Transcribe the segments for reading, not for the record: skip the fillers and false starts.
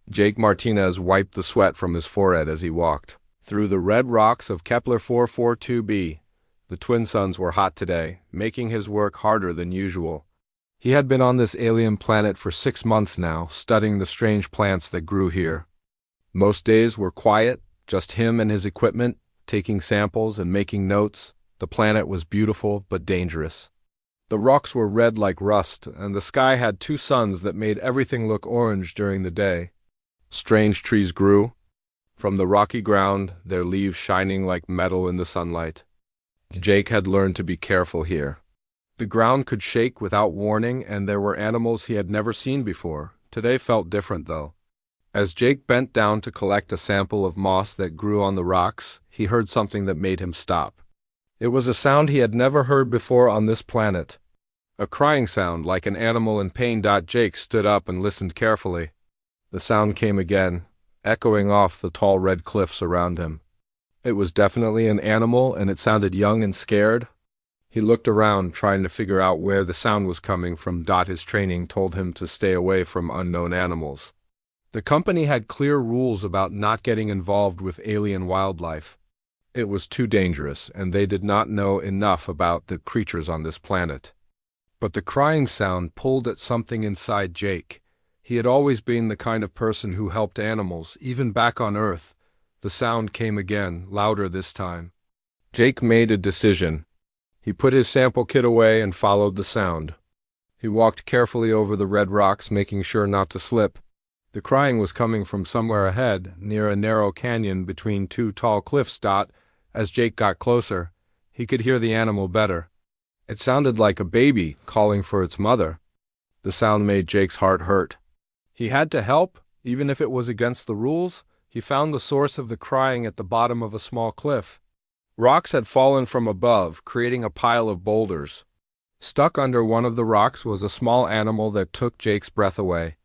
Jake Martinez wiped the sweat from his forehead as he walked through the red rocks of Kepler 442b. The twin suns were hot today, making his work harder than usual. He had been on this alien planet for 6 months now, studying the strange plants that grew here. Most days were quiet, just him and his equipment, taking samples and making notes. The planet was beautiful but dangerous. The rocks were red like rust, and the sky had 2 suns that made everything look orange during the day. Strange trees grew from the rocky ground, their leaves shining like metal in the sunlight. Jake had learned to be careful here. The ground could shake without warning, and there were animals he had never seen before. Today felt different, though. As Jake bent down to collect a sample of moss that grew on the rocks, he heard something that made him stop. It was a sound he had never heard before on this planet. A crying sound, like an animal in pain. Jake stood up and listened carefully. The sound came again, echoing off the tall red cliffs around him. It was definitely an animal, and it sounded young and scared. He looked around, trying to figure out where the sound was coming from. His training told him to stay away from unknown animals. The company had clear rules about not getting involved with alien wildlife. It was too dangerous, and they did not know enough about the creatures on this planet. But the crying sound pulled at something inside Jake. He had always been the kind of person who helped animals, even back on Earth. The sound came again, louder this time. Jake made a decision. He put his sample kit away and followed the sound. He walked carefully over the red rocks, making sure not to slip. The crying was coming from somewhere ahead, near a narrow canyon between 2 tall cliffs. As Jake got closer, he could hear the animal better. It sounded like a baby calling for its mother. The sound made Jake's heart hurt. He had to help, even if it was against the rules. He found the source of the crying at the bottom of a small cliff. Rocks had fallen from above, creating a pile of boulders. Stuck under one of the rocks was a small animal that took Jake's breath away.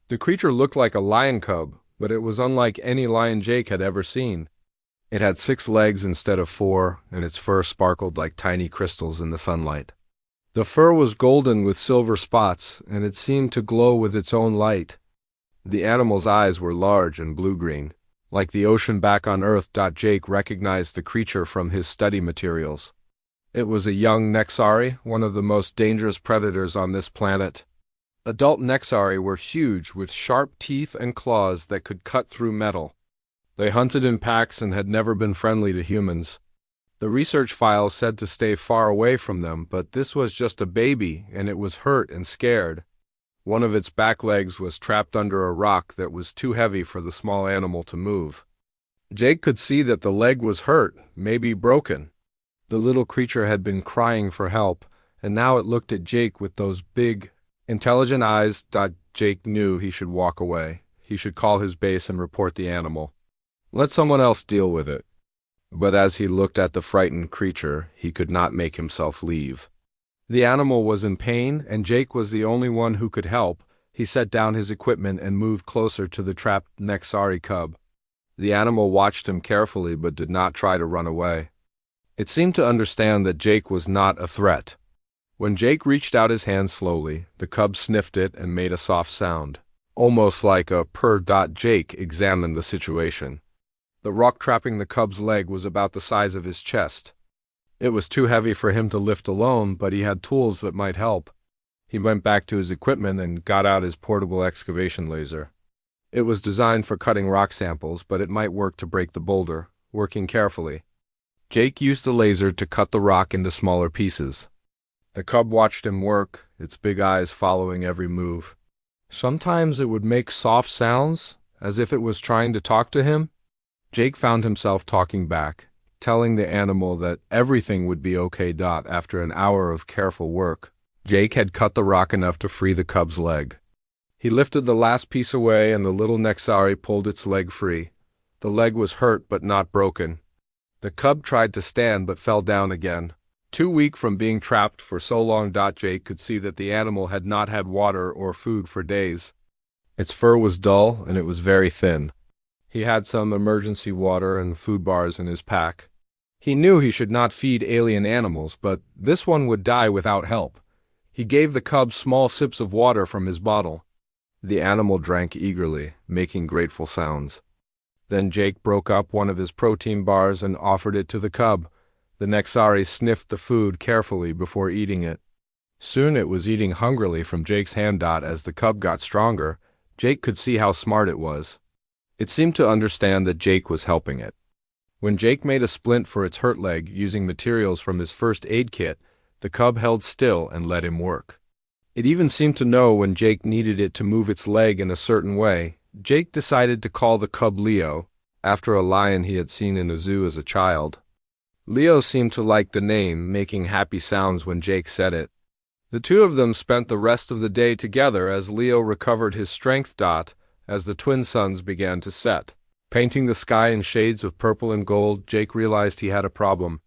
The creature looked like a lion cub, but it was unlike any lion Jake had ever seen. It had 6 legs instead of 4, and its fur sparkled like tiny crystals in the sunlight. The fur was golden with silver spots, and it seemed to glow with its own light. The animal's eyes were large and blue-green, like the ocean back on Earth. Jake recognized the creature from his study materials. It was a young Nexari, one of the most dangerous predators on this planet. Adult Nexari were huge, with sharp teeth and claws that could cut through metal. They hunted in packs and had never been friendly to humans. The research files said to stay far away from them, but this was just a baby, and it was hurt and scared. One of its back legs was trapped under a rock that was too heavy for the small animal to move. Jake could see that the leg was hurt, maybe broken. The little creature had been crying for help, and now it looked at Jake with those big, intelligent eyes. Jake knew he should walk away. He should call his base and report the animal. Let someone else deal with it. But as he looked at the frightened creature, he could not make himself leave. The animal was in pain, and Jake was the only one who could help. He set down his equipment and moved closer to the trapped Nexari cub. The animal watched him carefully but did not try to run away. It seemed to understand that Jake was not a threat. When Jake reached out his hand slowly, the cub sniffed it and made a soft sound, almost like a purr. Jake examined the situation. The rock trapping the cub's leg was about the size of his chest. It was too heavy for him to lift alone, but he had tools that might help. He went back to his equipment and got out his portable excavation laser. It was designed for cutting rock samples, but it might work to break the boulder, working carefully. Jake used the laser to cut the rock into smaller pieces. The cub watched him work, its big eyes following every move. Sometimes it would make soft sounds, as if it was trying to talk to him. Jake found himself talking back, telling the animal that everything would be okay. After an hour of careful work, Jake had cut the rock enough to free the cub's leg. He lifted the last piece away, and the little Nexari pulled its leg free. The leg was hurt but not broken. The cub tried to stand but fell down again. Too weak from being trapped for so long. Jake could see that the animal had not had water or food for days. Its fur was dull, and it was very thin. He had some emergency water and food bars in his pack. He knew he should not feed alien animals, but this one would die without help. He gave the cub small sips of water from his bottle. The animal drank eagerly, making grateful sounds. Then Jake broke up one of his protein bars and offered it to the cub. The Nexari sniffed the food carefully before eating it. Soon it was eating hungrily from Jake's hand. As the cub got stronger, Jake could see how smart it was. It seemed to understand that Jake was helping it. When Jake made a splint for its hurt leg using materials from his first aid kit, the cub held still and let him work. It even seemed to know when Jake needed it to move its leg in a certain way. Jake decided to call the cub Leo, after a lion he had seen in a zoo as a child. Leo seemed to like the name, making happy sounds when Jake said it. The two of them spent the rest of the day together as Leo recovered his strength. As the twin suns began to set, painting the sky in shades of purple and gold, Jake realized he had a problem.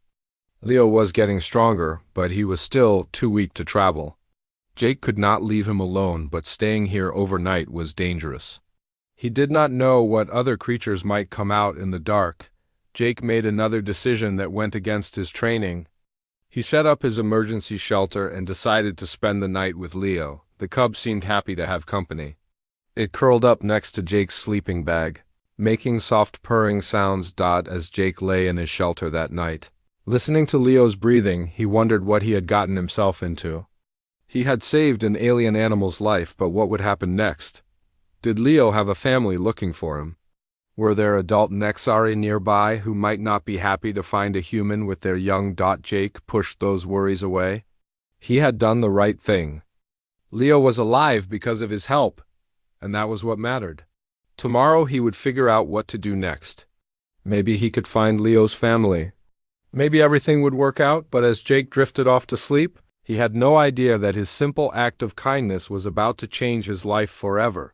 Leo was getting stronger, but he was still too weak to travel. Jake could not leave him alone, but staying here overnight was dangerous. He did not know what other creatures might come out in the dark. Jake made another decision that went against his training. He set up his emergency shelter and decided to spend the night with Leo. The cub seemed happy to have company. It curled up next to Jake's sleeping bag, making soft purring sounds. As Jake lay in his shelter that night, listening to Leo's breathing, he wondered what he had gotten himself into. He had saved an alien animal's life, but what would happen next? Did Leo have a family looking for him? Were there adult Nexari nearby who might not be happy to find a human with their young? Jake pushed those worries away. He had done the right thing. Leo was alive because of his help, and that was what mattered. Tomorrow he would figure out what to do next. Maybe he could find Leo's family. Maybe everything would work out, but as Jake drifted off to sleep, he had no idea that his simple act of kindness was about to change his life forever.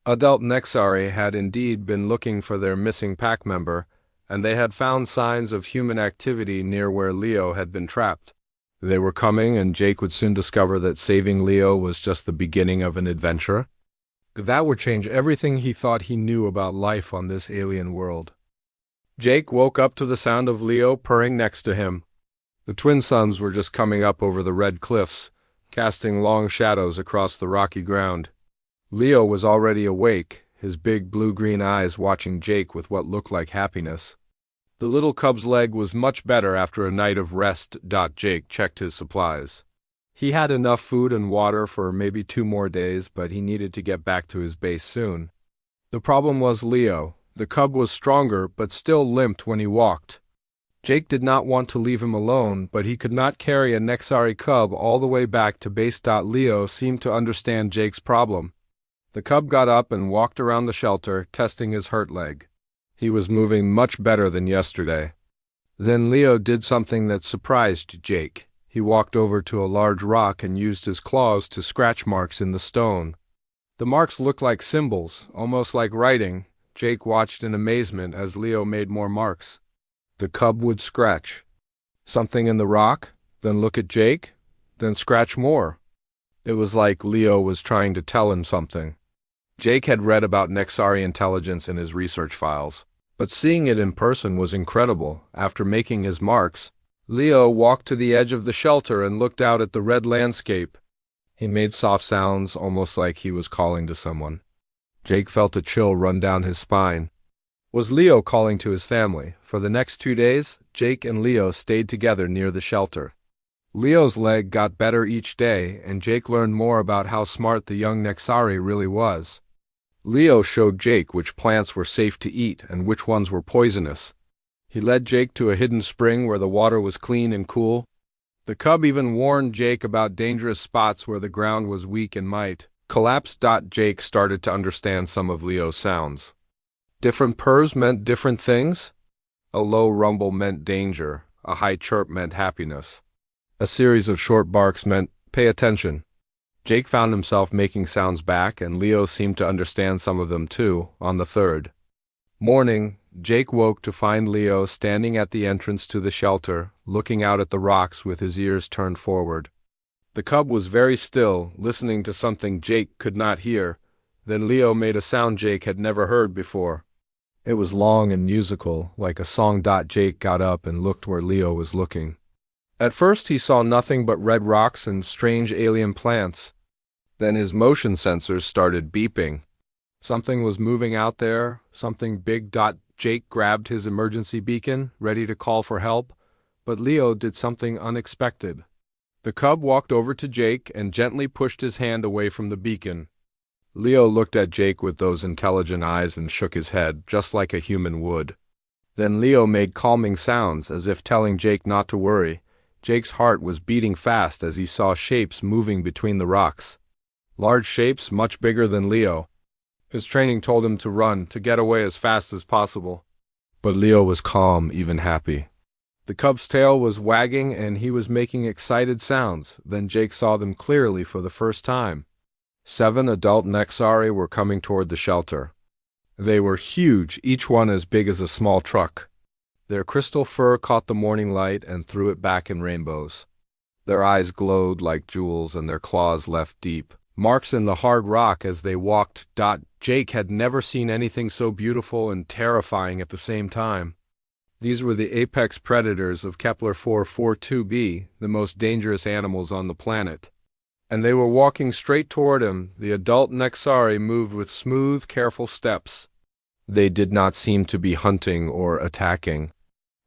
Adult Nexari had indeed been looking for their missing pack member, and they had found signs of human activity near where Leo had been trapped. They were coming, and Jake would soon discover that saving Leo was just the beginning of an adventure. That would change everything he thought he knew about life on this alien world. Jake woke up to the sound of Leo purring next to him. The twin suns were just coming up over the red cliffs, casting long shadows across the rocky ground. Leo was already awake, his big blue-green eyes watching Jake with what looked like happiness. The little cub's leg was much better after a night of rest. Jake checked his supplies. He had enough food and water for maybe 2 more days, but he needed to get back to his base soon. The problem was Leo. The cub was stronger, but still limped when he walked. Jake did not want to leave him alone, but he could not carry a Nexari cub all the way back to base. Leo seemed to understand Jake's problem. The cub got up and walked around the shelter, testing his hurt leg. He was moving much better than yesterday. Then Leo did something that surprised Jake. He walked over to a large rock and used his claws to scratch marks in the stone. The marks looked like symbols, almost like writing. Jake watched in amazement as Leo made more marks. The cub would scratch something in the rock, then look at Jake, then scratch more. It was like Leo was trying to tell him something. Jake had read about Nexari intelligence in his research files, but seeing it in person was incredible. After making his marks, Leo walked to the edge of the shelter and looked out at the red landscape. He made soft sounds, almost like he was calling to someone. Jake felt a chill run down his spine. Was Leo calling to his family? For the next 2 days, Jake and Leo stayed together near the shelter. Leo's leg got better each day, and Jake learned more about how smart the young Nexari really was. Leo showed Jake which plants were safe to eat and which ones were poisonous. He led Jake to a hidden spring where the water was clean and cool. The cub even warned Jake about dangerous spots where the ground was weak and might collapse. Jake started to understand some of Leo's sounds. Different purrs meant different things. A low rumble meant danger. A high chirp meant happiness. A series of short barks meant pay attention. Jake found himself making sounds back, and Leo seemed to understand some of them too. On the third morning, Jake woke to find Leo standing at the entrance to the shelter, looking out at the rocks with his ears turned forward. The cub was very still, listening to something Jake could not hear. Then Leo made a sound Jake had never heard before. It was long and musical, like a song. Jake got up and looked where Leo was looking. At first he saw nothing but red rocks and strange alien plants. Then his motion sensors started beeping. Something was moving out there, something big. Jake grabbed his emergency beacon, ready to call for help, but Leo did something unexpected. The cub walked over to Jake and gently pushed his hand away from the beacon. Leo looked at Jake with those intelligent eyes and shook his head, just like a human would. Then Leo made calming sounds, as if telling Jake not to worry. Jake's heart was beating fast as he saw shapes moving between the rocks. Large shapes, much bigger than Leo. His training told him to run, to get away as fast as possible. But Leo was calm, even happy. The cub's tail was wagging and he was making excited sounds. Then Jake saw them clearly for the first time. 7 adult Nexari were coming toward the shelter. They were huge, each one as big as a small truck. Their crystal fur caught the morning light and threw it back in rainbows. Their eyes glowed like jewels and their claws left deep marks in the hard rock as they walked. Jake had never seen anything so beautiful and terrifying at the same time. These were the apex predators of Kepler 442b, the most dangerous animals on the planet. And they were walking straight toward him. The adult Nexari moved with smooth, careful steps. They did not seem to be hunting or attacking.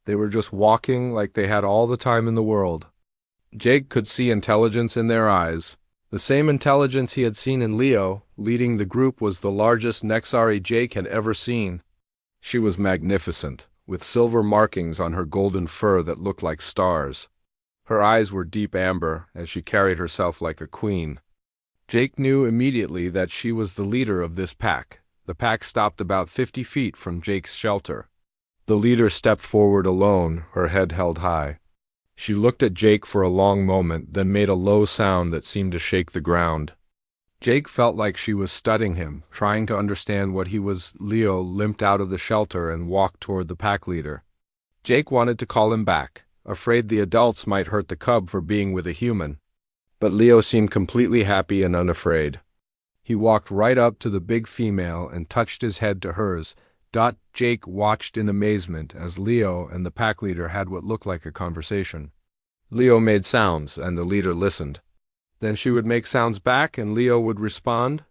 They were just walking like they had all the time in the world. Jake could see intelligence in their eyes. The same intelligence he had seen in Leo. Leading the group was the largest Nexari Jake had ever seen. She was magnificent, with silver markings on her golden fur that looked like stars. Her eyes were deep amber, as she carried herself like a queen. Jake knew immediately that she was the leader of this pack. The pack stopped about 50 feet from Jake's shelter. The leader stepped forward alone, her head held high. She looked at Jake for a long moment, then made a low sound that seemed to shake the ground. Jake felt like she was studying him, trying to understand what he was. Leo limped out of the shelter and walked toward the pack leader. Jake wanted to call him back, afraid the adults might hurt the cub for being with a human. But Leo seemed completely happy and unafraid. He walked right up to the big female and touched his head to hers. Jake watched in amazement as Leo and the pack leader had what looked like a conversation. Leo made sounds, and the leader listened. Then she would make sounds back, and Leo would respond.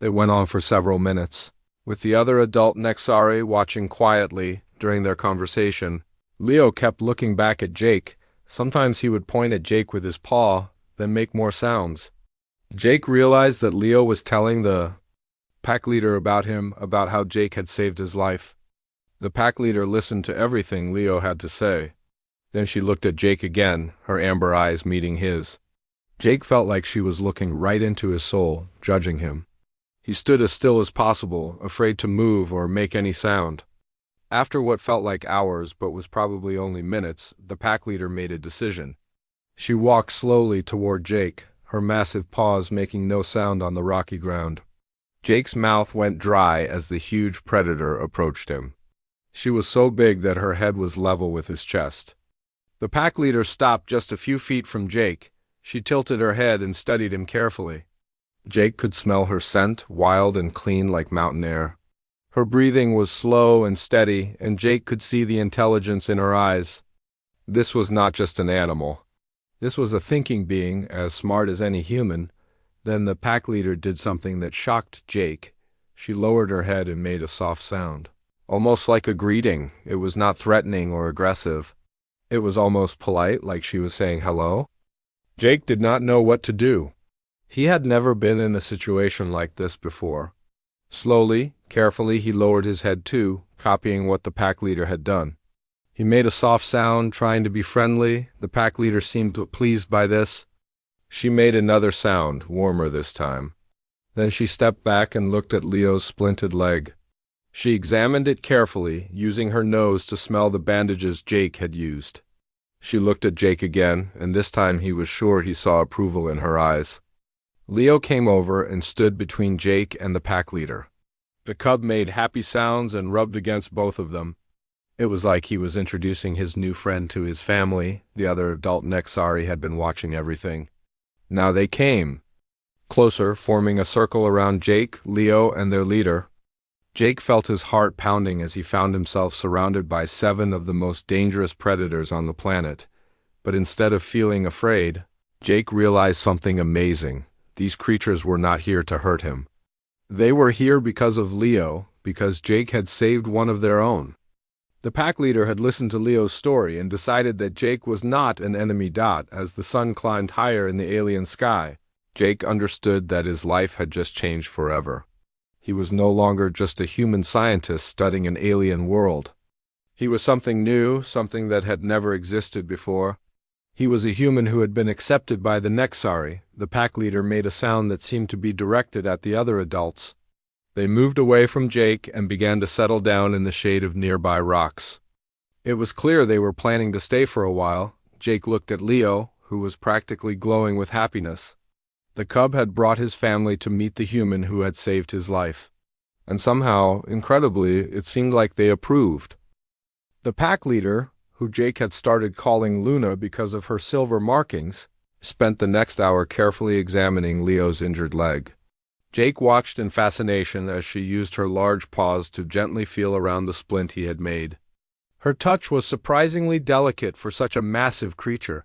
They went on for several minutes, with the other adult Nexari watching quietly during their conversation. Leo kept looking back at Jake. Sometimes he would point at Jake with his paw, then make more sounds. Jake realized that Leo was telling the pack leader about him, about how Jake had saved his life. The pack leader listened to everything Leo had to say. Then she looked at Jake again, her amber eyes meeting his. Jake felt like she was looking right into his soul, judging him. He stood as still as possible, afraid to move or make any sound. After what felt like hours but was probably only minutes, the pack leader made a decision. She walked slowly toward Jake, her massive paws making no sound on the rocky ground. Jake's mouth went dry as the huge predator approached him. She was so big that her head was level with his chest. The pack leader stopped just a few feet from Jake. She tilted her head and studied him carefully. Jake could smell her scent, wild and clean like mountain air. Her breathing was slow and steady, and Jake could see the intelligence in her eyes. This was not just an animal. This was a thinking being, as smart as any human. Then the pack leader did something that shocked Jake. She lowered her head and made a soft sound. Almost like a greeting. It was not threatening or aggressive. It was almost polite, like she was saying hello. Jake did not know what to do. He had never been in a situation like this before. Slowly, carefully, he lowered his head too, copying what the pack leader had done. He made a soft sound, trying to be friendly. The pack leader seemed pleased by this. She made another sound, warmer this time. Then she stepped back and looked at Leo's splinted leg. She examined it carefully, using her nose to smell the bandages Jake had used. She looked at Jake again, and this time he was sure he saw approval in her eyes. Leo came over and stood between Jake and the pack leader. The cub made happy sounds and rubbed against both of them. It was like he was introducing his new friend to his family. The other adult Nexari had been watching everything. Now they came closer, forming a circle around Jake, Leo, and their leader. Jake felt his heart pounding as he found himself surrounded by 7 of the most dangerous predators on the planet. But instead of feeling afraid, Jake realized something amazing. These creatures were not here to hurt him. They were here because of Leo, because Jake had saved one of their own. The pack leader had listened to Leo's story and decided that Jake was not an enemy. As the sun climbed higher in the alien sky, Jake understood that his life had just changed forever. He was no longer just a human scientist studying an alien world. He was something new, something that had never existed before. He was a human who had been accepted by the Nexari. The pack leader made a sound that seemed to be directed at the other adults. They moved away from Jake and began to settle down in the shade of nearby rocks. It was clear they were planning to stay for a while. Jake looked at Leo, who was practically glowing with happiness. The cub had brought his family to meet the human who had saved his life. And somehow, incredibly, it seemed like they approved. The pack leader, who Jake had started calling Luna because of her silver markings, spent the next hour carefully examining Leo's injured leg. Jake watched in fascination as she used her large paws to gently feel around the splint he had made. Her touch was surprisingly delicate for such a massive creature.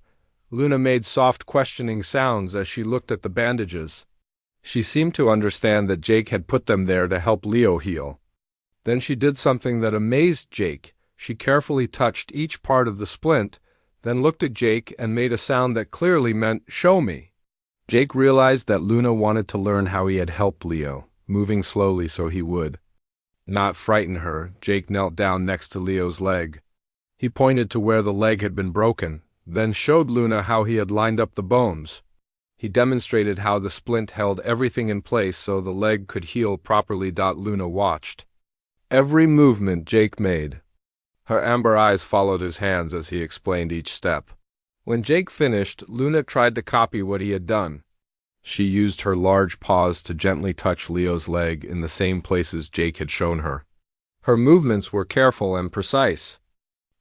Luna made soft questioning sounds as she looked at the bandages. She seemed to understand that Jake had put them there to help Leo heal. Then she did something that amazed Jake. She carefully touched each part of the splint, then looked at Jake and made a sound that clearly meant, "Show me." Jake realized that Luna wanted to learn how he had helped Leo, moving slowly so he would not frighten her. Jake knelt down next to Leo's leg. He pointed to where the leg had been broken, then showed Luna how he had lined up the bones. He demonstrated how the splint held everything in place so the leg could heal properly. Luna watched every movement Jake made. Her amber eyes followed his hands as he explained each step. When Jake finished, Luna tried to copy what he had done. She used her large paws to gently touch Leo's leg in the same places Jake had shown her. Her movements were careful and precise.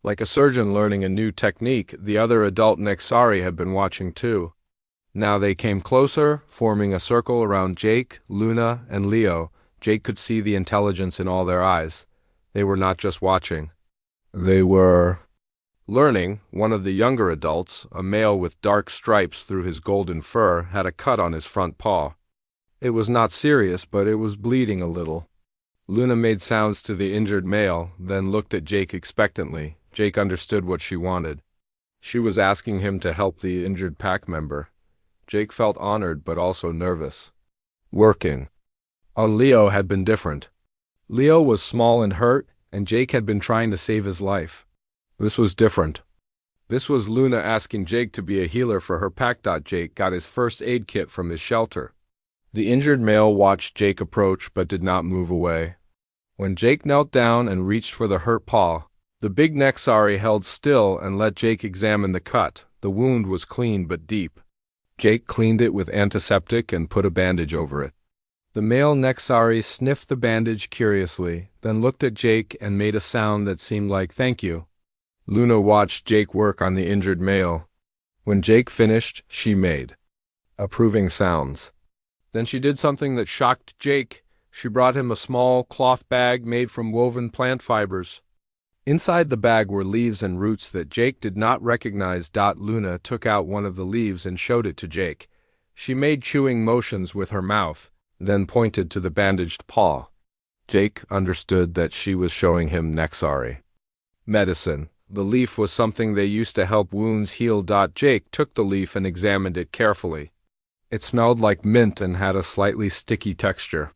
Like a surgeon learning a new technique, the other adult Nexari had been watching too. Now they came closer, forming a circle around Jake, Luna, and Leo. Jake could see the intelligence in all their eyes. They were not just watching. They were learning. One of the younger adults, a male with dark stripes through his golden fur, had a cut on his front paw. It was not serious, but it was bleeding a little. Luna made sounds to the injured male, then looked at Jake expectantly. Jake understood what she wanted. She was asking him to help the injured pack member. Jake felt honored but also nervous. Working on Leo had been different. Leo was small and hurt, and Jake had been trying to save his life. This was different. This was Luna asking Jake to be a healer for her pack. Jake got his first aid kit from his shelter. The injured male watched Jake approach but did not move away. When Jake knelt down and reached for the hurt paw, the big Nexari held still and let Jake examine the cut. The wound was clean but deep. Jake cleaned it with antiseptic and put a bandage over it. The male Nexari sniffed the bandage curiously, then looked at Jake and made a sound that seemed like "thank you." Luna watched Jake work on the injured male. When Jake finished, she made approving sounds. Then she did something that shocked Jake. She brought him a small cloth bag made from woven plant fibers. Inside the bag were leaves and roots that Jake did not recognize. Luna took out one of the leaves and showed it to Jake. She made chewing motions with her mouth, then pointed to the bandaged paw. Jake understood that she was showing him Nexari medicine. The leaf was something they used to help wounds heal. Jake took the leaf and examined it carefully. It smelled like mint and had a slightly sticky texture.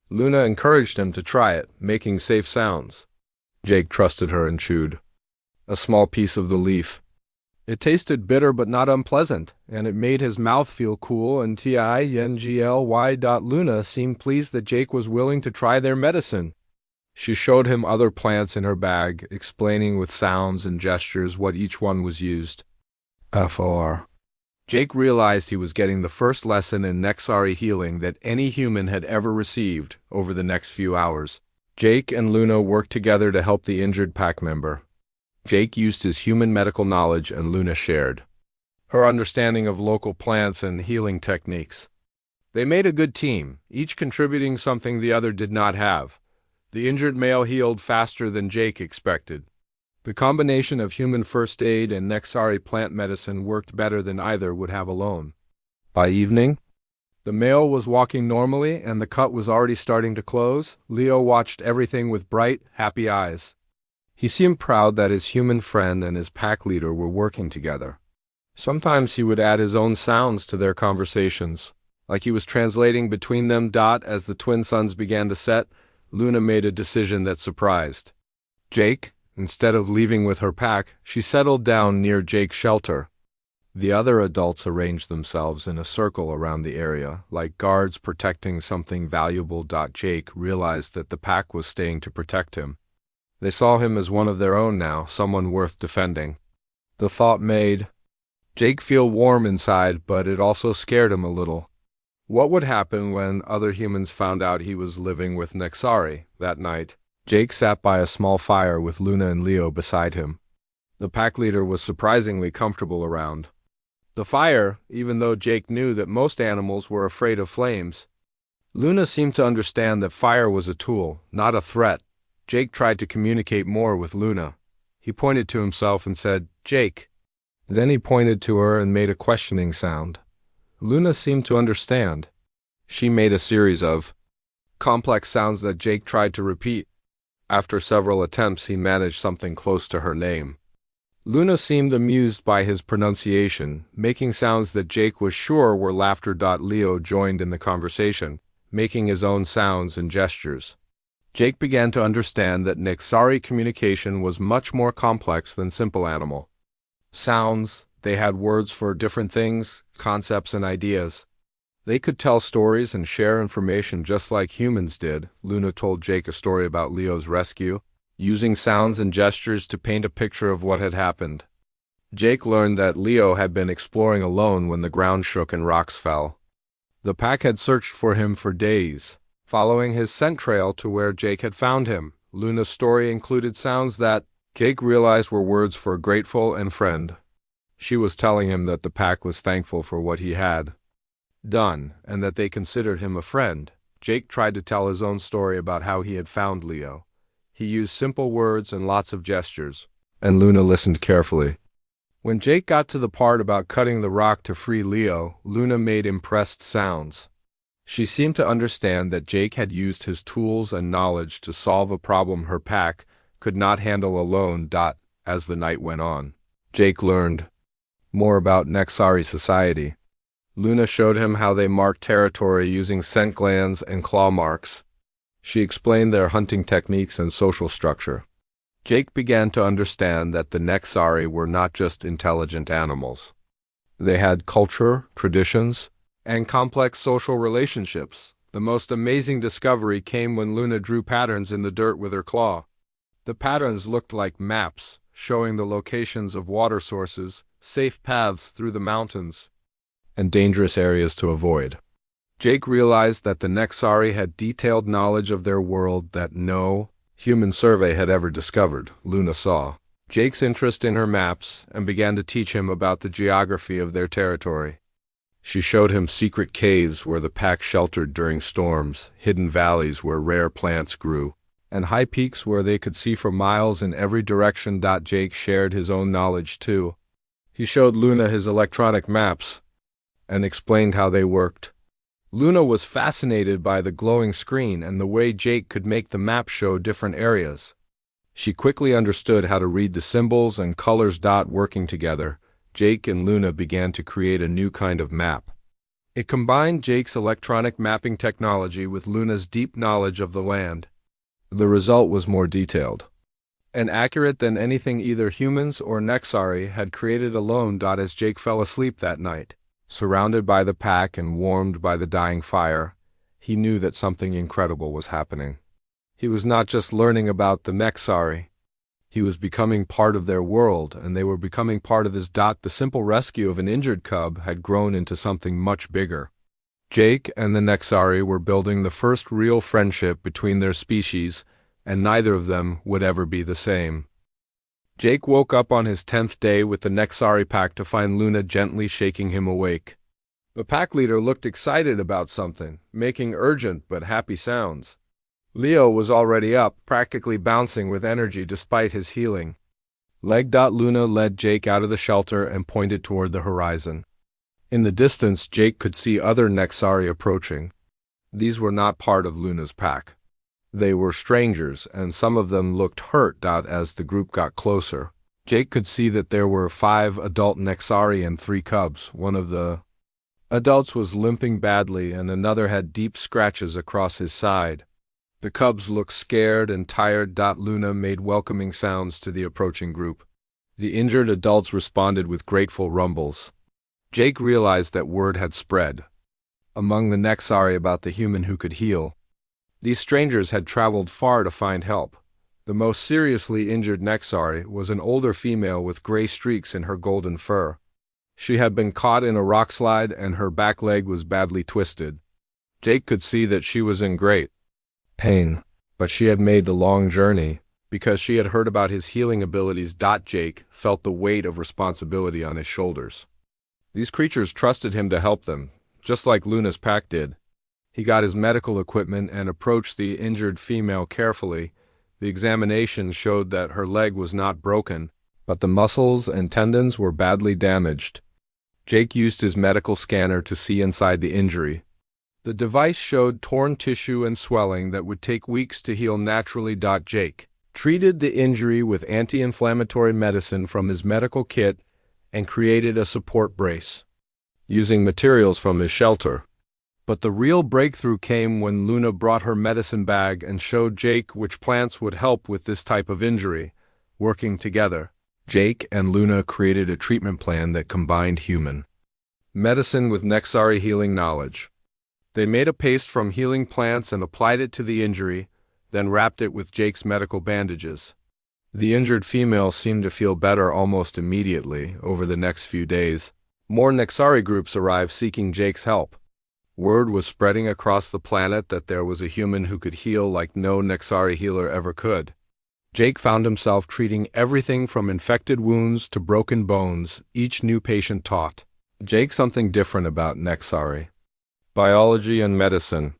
Luna encouraged him to try it, making safe sounds. Jake trusted her and chewed a small piece of the leaf. It tasted bitter but not unpleasant, and it made his mouth feel cool and tingly. Luna seemed pleased that Jake was willing to try their medicine. She showed him other plants in her bag, explaining with sounds and gestures what each one was used for. Jake realized he was getting the first lesson in Nexari healing that any human had ever received. Over the next few hours, Jake and Luna worked together to help the injured pack member. Jake used his human medical knowledge and Luna shared her understanding of local plants and healing techniques. They made a good team, each contributing something the other did not have. The injured male healed faster than Jake expected. The combination of human first aid and Nexari plant medicine worked better than either would have alone. By evening, The male was walking normally and the cut was already starting to close. Leo watched everything with bright, happy eyes. He seemed proud that his human friend and his pack leader were working together. Sometimes he would add his own sounds to their conversations, like he was translating between them. As the twin suns began to set, Luna made a decision that surprised Jake. Instead of leaving with her pack, she settled down near Jake's shelter. The other adults arranged themselves in a circle around the area, like guards protecting something valuable. Jake realized that the pack was staying to protect him. They saw him as one of their own now, someone worth defending. The thought made Jake feel warm inside, but it also scared him a little. What would happen when other humans found out he was living with Nexari that night? Jake sat by a small fire with Luna and Leo beside him. The pack leader was surprisingly comfortable around the fire, even though Jake knew that most animals were afraid of flames. Luna seemed to understand that fire was a tool, not a threat. Jake tried to communicate more with Luna. He pointed to himself and said, "Jake." Then he pointed to her and made a questioning sound. Luna seemed to understand. She made a series of complex sounds that Jake tried to repeat. After several attempts, he managed something close to her name. Luna seemed amused by his pronunciation, making sounds that Jake was sure were laughter. Leo joined in the conversation, making his own sounds and gestures. Jake began to understand that Nexari communication was much more complex than simple animal sounds. They had words for different things, concepts, and ideas. They could tell stories and share information just like humans did. Luna told Jake a story about Leo's rescue, using sounds and gestures to paint a picture of what had happened. Jake learned that Leo had been exploring alone when the ground shook and rocks fell. The pack had searched for him for days, following his scent trail to where Jake had found him. Luna's story included sounds that Jake realized were words for grateful and friend. She was telling him that the pack was thankful for what he had done, and that they considered him a friend. Jake tried to tell his own story about how he had found Leo. He used simple words and lots of gestures, and Luna listened carefully. When Jake got to the part about cutting the rock to free Leo, Luna made impressed sounds. She seemed to understand that Jake had used his tools and knowledge to solve a problem her pack could not handle alone. As the night went on, Jake learned more about Nexari society. Luna showed him how they marked territory using scent glands and claw marks. She explained their hunting techniques and social structure. Jake began to understand that the Nexari were not just intelligent animals. They had culture, traditions, and complex social relationships. The most amazing discovery came when Luna drew patterns in the dirt with her claw. The patterns looked like maps, showing the locations of water sources, safe paths through the mountains, and dangerous areas to avoid. Jake realized that the Nexari had detailed knowledge of their world that no human survey had ever discovered. Luna saw Jake's interest in her maps and began to teach him about the geography of their territory. She showed him secret caves where the pack sheltered during storms, hidden valleys where rare plants grew, and high peaks where they could see for miles in every direction. Jake shared his own knowledge too. He showed Luna his electronic maps and explained how they worked. Luna was fascinated by the glowing screen and the way Jake could make the map show different areas. She quickly understood how to read the symbols and colors. Working together, Jake and Luna began to create a new kind of map. It combined Jake's electronic mapping technology with Luna's deep knowledge of the land. The result was more detailed and accurate than anything either humans or Nexari had created alone. As Jake fell asleep that night, surrounded by the pack and warmed by the dying fire, he knew that something incredible was happening. He was not just learning about the Nexari. He was becoming part of their world, and they were becoming part of his. The simple rescue of an injured cub had grown into something much bigger. Jake and the Nexari were building the first real friendship between their species, and neither of them would ever be the same. Jake woke up on his 10th day with the Nexari pack to find Luna gently shaking him awake. The pack leader looked excited about something, making urgent but happy sounds. Leo was already up, practically bouncing with energy despite his healing. Luna led Jake out of the shelter and pointed toward the horizon. In the distance, Jake could see other Nexari approaching. These were not part of Luna's pack. They were strangers, and some of them looked hurt. As the group got closer, Jake could see that there were 5 adult Nexari and 3 cubs. One of the adults was limping badly, and another had deep scratches across his side. The cubs looked scared and tired. Luna made welcoming sounds to the approaching group. The injured adults responded with grateful rumbles. Jake realized that word had spread among the Nexari about the human who could heal. These strangers had traveled far to find help. The most seriously injured Nexari was an older female with gray streaks in her golden fur. She had been caught in a rock slide and her back leg was badly twisted. Jake could see that she was in great pain, but she had made the long journey because she had heard about his healing abilities. Jake felt the weight of responsibility on his shoulders. These creatures trusted him to help them, just like Luna's pack did. He got his medical equipment and approached the injured female carefully. The examination showed that her leg was not broken, but the muscles and tendons were badly damaged. Jake used his medical scanner to see inside the injury. The device showed torn tissue and swelling that would take weeks to heal naturally. Jake treated the injury with anti-inflammatory medicine from his medical kit and created a support brace, using materials from his shelter. But the real breakthrough came when Luna brought her medicine bag and showed Jake which plants would help with this type of injury. Working together, Jake and Luna created a treatment plan that combined human medicine with Nexari healing knowledge. They made a paste from healing plants and applied it to the injury, then wrapped it with Jake's medical bandages. The injured female seemed to feel better almost immediately. Over the next few days, more Nexari groups arrived seeking Jake's help. Word was spreading across the planet that there was a human who could heal like no Nexari healer ever could. Jake found himself treating everything from infected wounds to broken bones. Each new patient taught Jake something different about Nexari biology and medicine.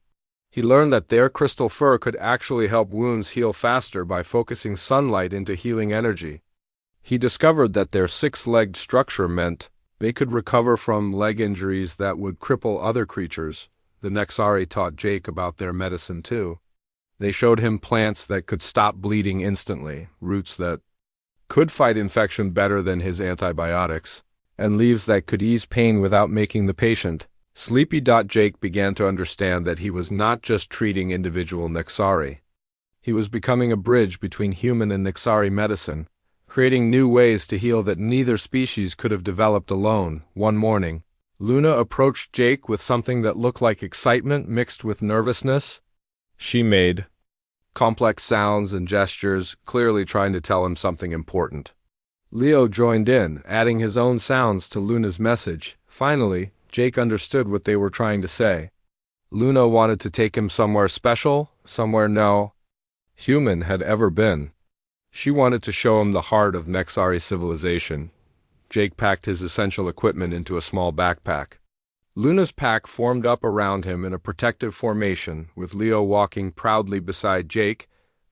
He learned that their crystal fur could actually help wounds heal faster by focusing sunlight into healing energy. He discovered that their 6-legged structure meant they could recover from leg injuries that would cripple other creatures. The Nexari taught Jake about their medicine too. They showed him plants that could stop bleeding instantly, roots that could fight infection better than his antibiotics, and leaves that could ease pain without making the patient sleepy. Jake began to understand that he was not just treating individual Nexari. He was becoming a bridge between human and Nexari medicine, creating new ways to heal that neither species could have developed alone. One morning, Luna approached Jake with something that looked like excitement mixed with nervousness. She made complex sounds and gestures, clearly trying to tell him something important. Leo joined in, adding his own sounds to Luna's message. Finally, Jake understood what they were trying to say. Luna wanted to take him somewhere special, somewhere no human had ever been. She wanted to show him the heart of Nexari civilization. Jake packed his essential equipment into a small backpack. Luna's pack formed up around him in a protective formation, with Leo walking proudly beside Jake.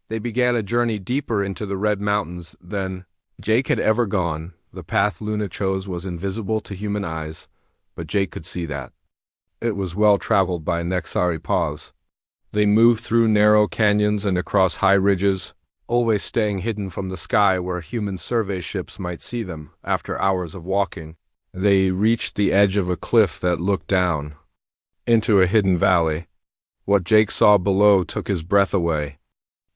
They began a journey deeper into the Red Mountains than Jake had ever gone. The path Luna chose was invisible to human eyes, but Jake could see that. It was well traveled by Nexari paws. They moved through narrow canyons and across high ridges, always staying hidden from the sky where human survey ships might see them. After hours of walking, they reached the edge of a cliff that looked down into a hidden valley. What Jake saw below took his breath away.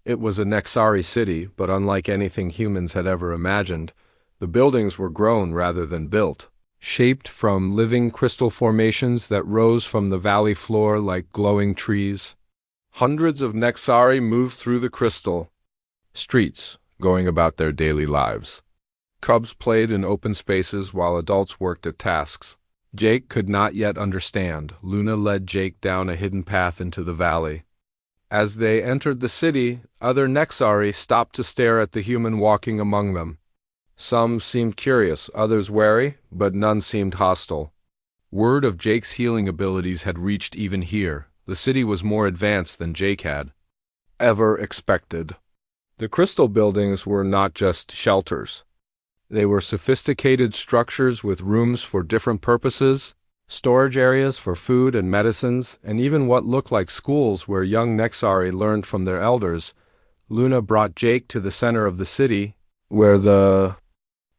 It was a Nexari city, but unlike anything humans had ever imagined, the buildings were grown rather than built, shaped from living crystal formations that rose from the valley floor like glowing trees. Hundreds of Nexari moved through the crystal streets, going about their daily lives. Cubs played in open spaces while adults worked at tasks. Jake could not yet understand. Luna led Jake down a hidden path into the valley. As they entered the city, other Nexari stopped to stare at the human walking among them. Some seemed curious, others wary, but none seemed hostile. Word of Jake's healing abilities had reached even here. The city was more advanced than Jake had ever expected. The crystal buildings were not just shelters. They were sophisticated structures with rooms for different purposes. storage areas for food and medicines, and even what looked like schools where young Nexari learned from their elders. Luna brought Jake to the center of the city, where the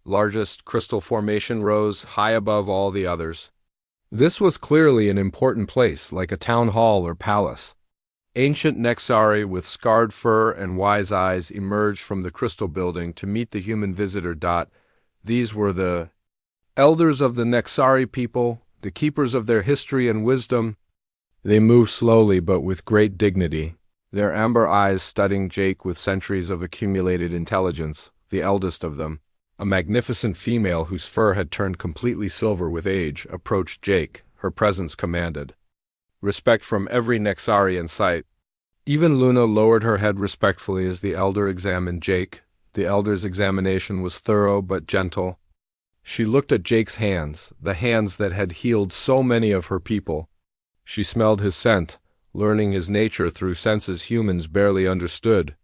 largest crystal formation rose high above all the others. This was clearly an important place, like a town hall or palace. Ancient Nexari with scarred fur and wise eyes emerged from the crystal building to meet the human visitor. These were the elders of the Nexari people, the keepers of their history and wisdom. They moved slowly but with great dignity, their amber eyes studying Jake with centuries of accumulated intelligence. The eldest of them, a magnificent female whose fur had turned completely silver with age, approached Jake. Her presence commanded respect from every Nexari in sight. Even Luna lowered her head respectfully as the elder examined Jake. The elder's examination was thorough but gentle. She looked at Jake's hands, the hands that had healed so many of her people. She smelled his scent, learning his nature through senses humans barely understood.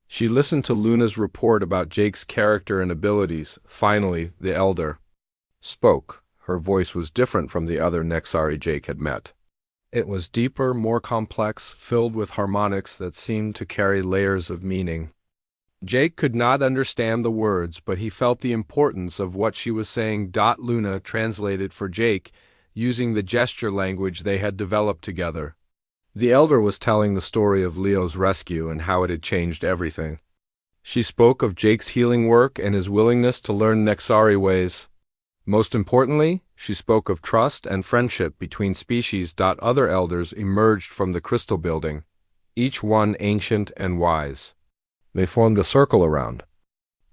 She listened to Luna's report about Jake's character and abilities. Finally, the elder spoke. Her voice was different from the other Nexari Jake had met. It was deeper, more complex, filled with harmonics that seemed to carry layers of meaning. Jake could not understand the words, but he felt the importance of what she was saying. Luna translated for Jake, using the gesture language they had developed together. The elder was telling the story of Leo's rescue and how it had changed everything. She spoke of Jake's healing work and his willingness to learn Nexari ways. Most importantly, she spoke of trust and friendship between species. Other elders emerged from the crystal building, each one ancient and wise. They formed a circle around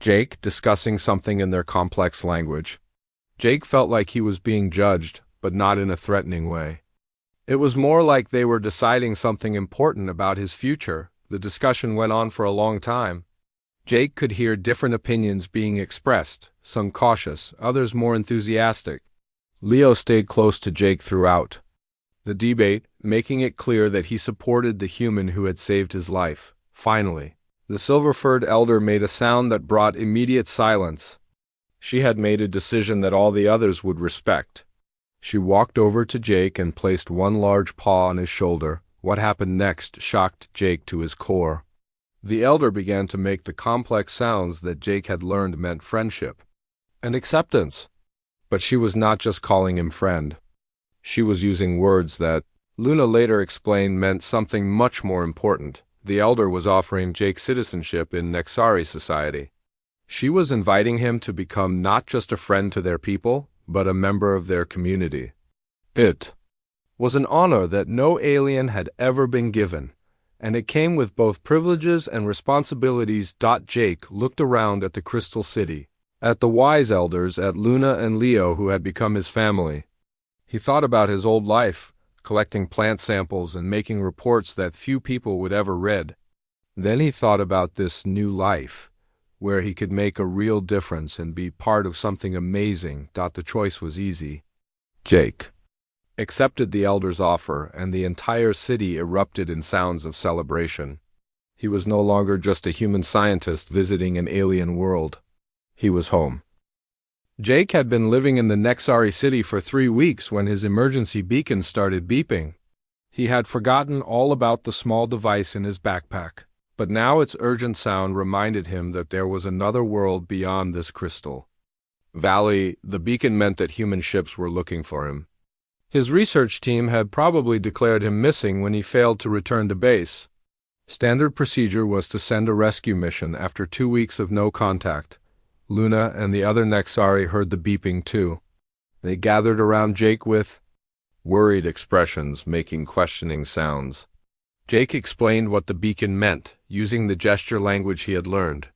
Jake, discussing something in their complex language. Jake felt like he was being judged, but not in a threatening way. It was more like they were deciding something important about his future. The discussion went on for a long time. Jake could hear different opinions being expressed, some cautious, others more enthusiastic. Leo stayed close to Jake throughout the debate, making it clear that he supported the human who had saved his life. Finally, the silver-furred elder made a sound that brought immediate silence. She had made a decision that all the others would respect. She walked over to Jake and placed one large paw on his shoulder. What happened next shocked Jake to his core. The elder began to make the complex sounds that Jake had learned meant friendship and acceptance. But she was not just calling him friend. She was using words that, Luna later explained, meant something much more important. The elder was offering Jake citizenship in Nexari society. She was inviting him to become not just a friend to their people, but a member of their community. It was an honor that no alien had ever been given, and it came with both privileges and responsibilities. Jake looked around at the Crystal City, at the wise elders, at Luna and Leo who had become his family. He thought about his old life, collecting plant samples and making reports that few people would ever read. Then he thought about this new life, where he could make a real difference and be part of something amazing. The choice was easy. Jake accepted the elder's offer, and the entire city erupted in sounds of celebration. He was no longer just a human scientist visiting an alien world. He was home. Jake had been living in the Nexari city for 3 weeks when his emergency beacon started beeping. He had forgotten all about the small device in his backpack, but now its urgent sound reminded him that there was another world beyond this crystal valley. The beacon meant that human ships were looking for him. His research team had probably declared him missing when he failed to return to base. Standard procedure was to send a rescue mission after 2 weeks of no contact. Luna and the other Nexari heard the beeping too. They gathered around Jake with worried expressions, making questioning sounds. Jake explained what the beacon meant, using the gesture language he had learned.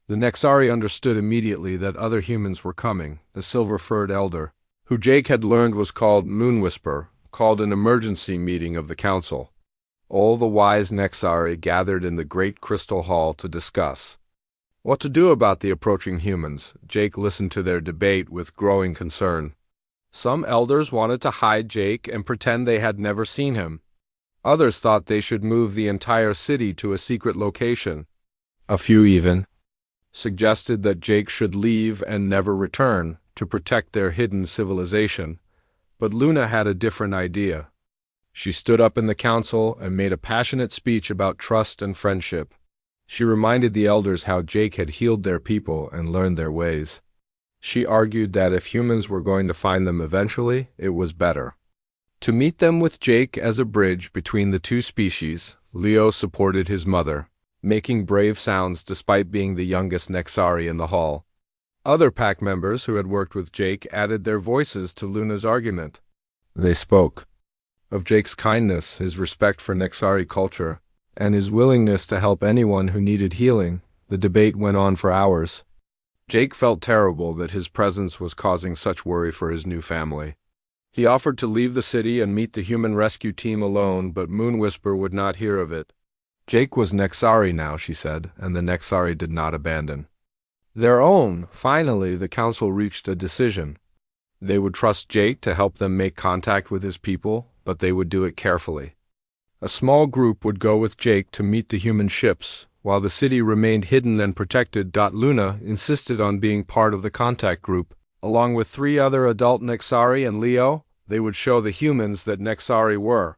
The Nexari understood immediately that other humans were coming. The silver-furred elder, who Jake had learned was called Moonwhisper, called an emergency meeting of the council. All the wise Nexari gathered in the great crystal hall to discuss what to do about the approaching humans. Jake listened to their debate with growing concern. Some elders wanted to hide Jake and pretend they had never seen him. Others thought they should move the entire city to a secret location. A few even suggested that Jake should leave and never return to protect their hidden civilization. But Luna had a different idea. She stood up in the council and made a passionate speech about trust and friendship. She reminded the elders how Jake had healed their people and learned their ways. She argued that if humans were going to find them eventually, it was better to meet them with Jake as a bridge between the two species. Leo supported his mother, making brave sounds despite being the youngest Nexari in the hall. Other pack members who had worked with Jake added their voices to Luna's argument. They spoke of Jake's kindness, his respect for Nexari culture, and his willingness to help anyone who needed healing. The debate went on for hours. Jake felt terrible that his presence was causing such worry for his new family. He offered to leave the city and meet the human rescue team alone, but Moonwhisper would not hear of it. Jake was Nexari now, she said, and the Nexari did not abandon their own. Finally, the council reached a decision. They would trust Jake to help them make contact with his people, but they would do it carefully. A small group would go with Jake to meet the human ships, while the city remained hidden and protected. Luna insisted on being part of the contact group. Along with 3 other adult Nexari and Leo, they would show the humans that Nexari were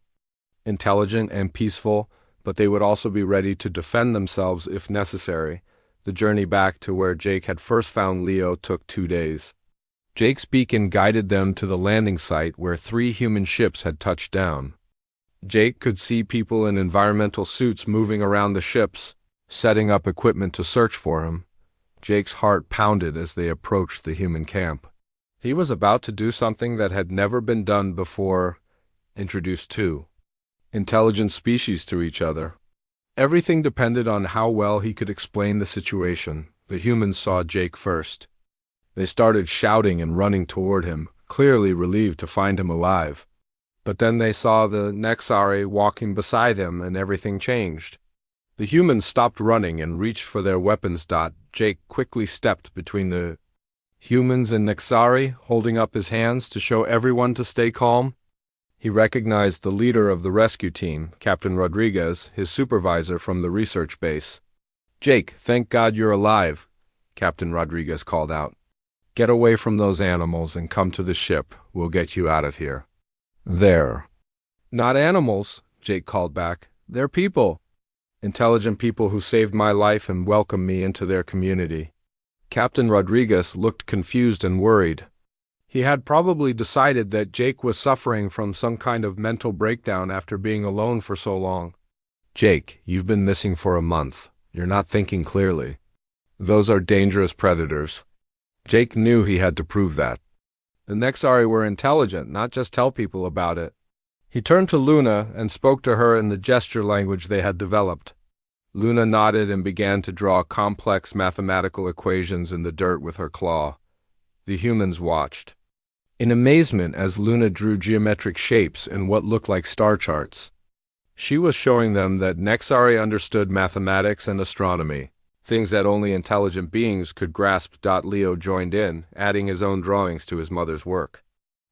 intelligent and peaceful, but they would also be ready to defend themselves if necessary. The journey back to where Jake had first found Leo took 2 days. Jake's beacon guided them to the landing site where 3 human ships had touched down. Jake could see people in environmental suits moving around the ships, setting up equipment to search for him. Jake's heart pounded as they approached the human camp. He was about to do something that had never been done before: introduce 2 intelligent species to each other. Everything depended on how well he could explain the situation. The humans saw Jake first. They started shouting and running toward him, clearly relieved to find him alive. But then they saw the Nexari walking beside him, and everything changed. The humans stopped running and reached for their weapons. Jake quickly stepped between the humans and Nexari, holding up his hands to show everyone to stay calm. He recognized the leader of the rescue team, Captain Rodriguez, his supervisor from the research base. "Jake, thank God you're alive," Captain Rodriguez called out. "Get away from those animals and come to the ship. We'll get you out of here." "They're not animals," Jake called back. "They're people. Intelligent people who saved my life and welcomed me into their community." Captain Rodriguez looked confused and worried. He had probably decided that Jake was suffering from some kind of mental breakdown after being alone for so long. "Jake, you've been missing for a month. You're not thinking clearly. Those are dangerous predators." Jake knew he had to prove that. The Nexari were intelligent, not just tell people about it. He turned to Luna and spoke to her in the gesture language they had developed. Luna nodded and began to draw complex mathematical equations in the dirt with her claw. The humans watched in amazement as Luna drew geometric shapes in what looked like star charts. She was showing them that Nexari understood mathematics and astronomy, things that only intelligent beings could grasp. Leo joined in, adding his own drawings to his mother's work.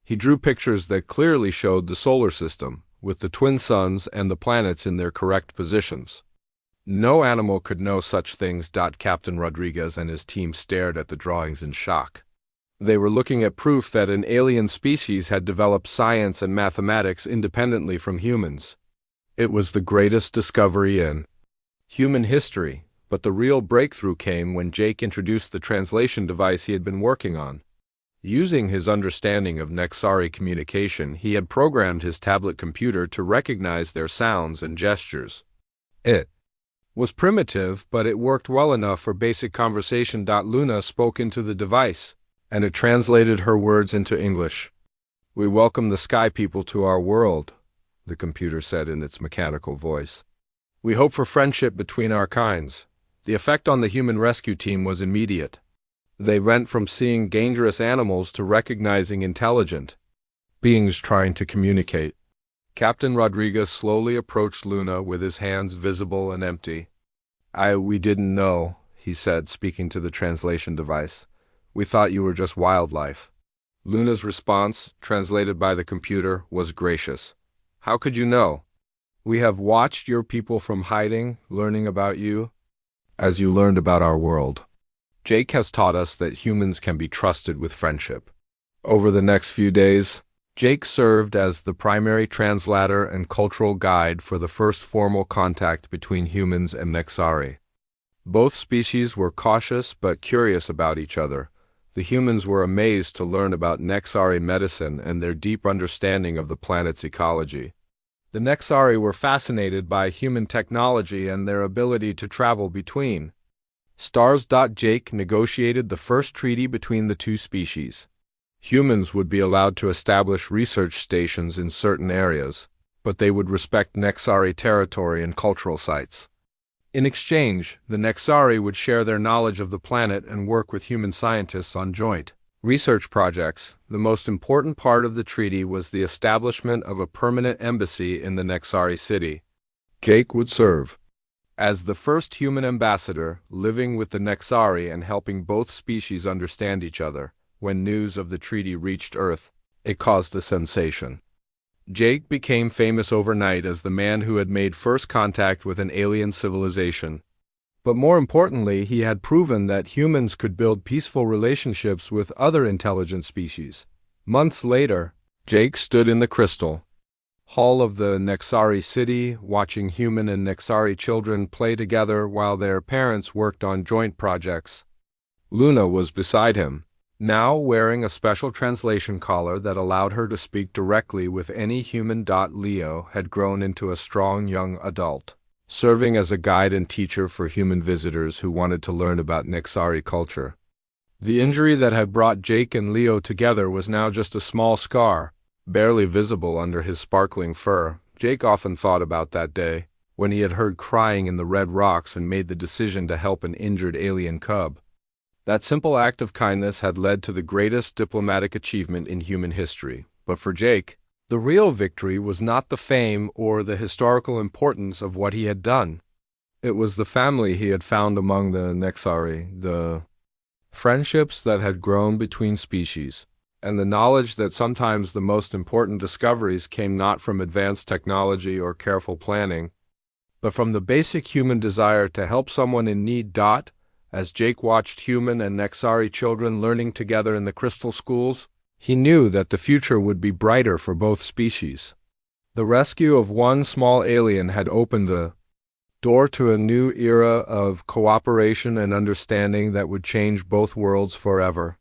He drew pictures that clearly showed the solar system, with the twin suns and the planets in their correct positions. No animal could know such things. Captain Rodriguez and his team stared at the drawings in shock. They were looking at proof that an alien species had developed science and mathematics independently from humans. It was the greatest discovery in human history, but the real breakthrough came when Jake introduced the translation device he had been working on. Using his understanding of Nexari communication, he had programmed his tablet computer to recognize their sounds and gestures. It was primitive, but it worked well enough for basic conversation. Luna spoke into the device, and it translated her words into English. "We welcome the sky people to our world," the computer said in its mechanical voice. "We hope for friendship between our kinds." The effect on the human rescue team was immediate. They went from seeing dangerous animals to recognizing intelligent beings trying to communicate. Captain Rodriguez slowly approached Luna with his hands visible and empty. We didn't know," he said, speaking to the translation device. "We thought you were just wildlife." Luna's response, translated by the computer, was gracious. "How could you know? We have watched your people from hiding, learning about you, as you learned about our world. Jake has taught us that humans can be trusted with friendship." Over the next few days, Jake served as the primary translator and cultural guide for the first formal contact between humans and Nexari. Both species were cautious but curious about each other. The humans were amazed to learn about Nexari medicine and their deep understanding of the planet's ecology. The Nexari were fascinated by human technology and their ability to travel between stars. Jake negotiated the first treaty between the two species. Humans would be allowed to establish research stations in certain areas, but they would respect Nexari territory and cultural sites. In exchange, the Nexari would share their knowledge of the planet and work with human scientists on joint research projects. The most important part of the treaty was the establishment of a permanent embassy in the Nexari city. Jake would serve as the first human ambassador, living with the Nexari and helping both species understand each other. When news of the treaty reached Earth, it caused a sensation. Jake became famous overnight as the man who had made first contact with an alien civilization. But more importantly, he had proven that humans could build peaceful relationships with other intelligent species. Months later, Jake stood in the crystal hall of the Nexari city, watching human and Nexari children play together while their parents worked on joint projects. Luna was beside him, now wearing a special translation collar that allowed her to speak directly with any human. Leo had grown into a strong young adult, serving as a guide and teacher for human visitors who wanted to learn about Nexari culture. The injury that had brought Jake and Leo together was now just a small scar, barely visible under his sparkling fur. Jake often thought about that day, when he had heard crying in the red rocks and made the decision to help an injured alien cub. That simple act of kindness had led to the greatest diplomatic achievement in human history. But for Jake, the real victory was not the fame or the historical importance of what he had done. It was the family he had found among the Nexari, the friendships that had grown between species, and the knowledge that sometimes the most important discoveries came not from advanced technology or careful planning, but from the basic human desire to help someone in need. As Jake watched human and Nexari children learning together in the crystal schools, he knew that the future would be brighter for both species. The rescue of one small alien had opened the door to a new era of cooperation and understanding that would change both worlds forever.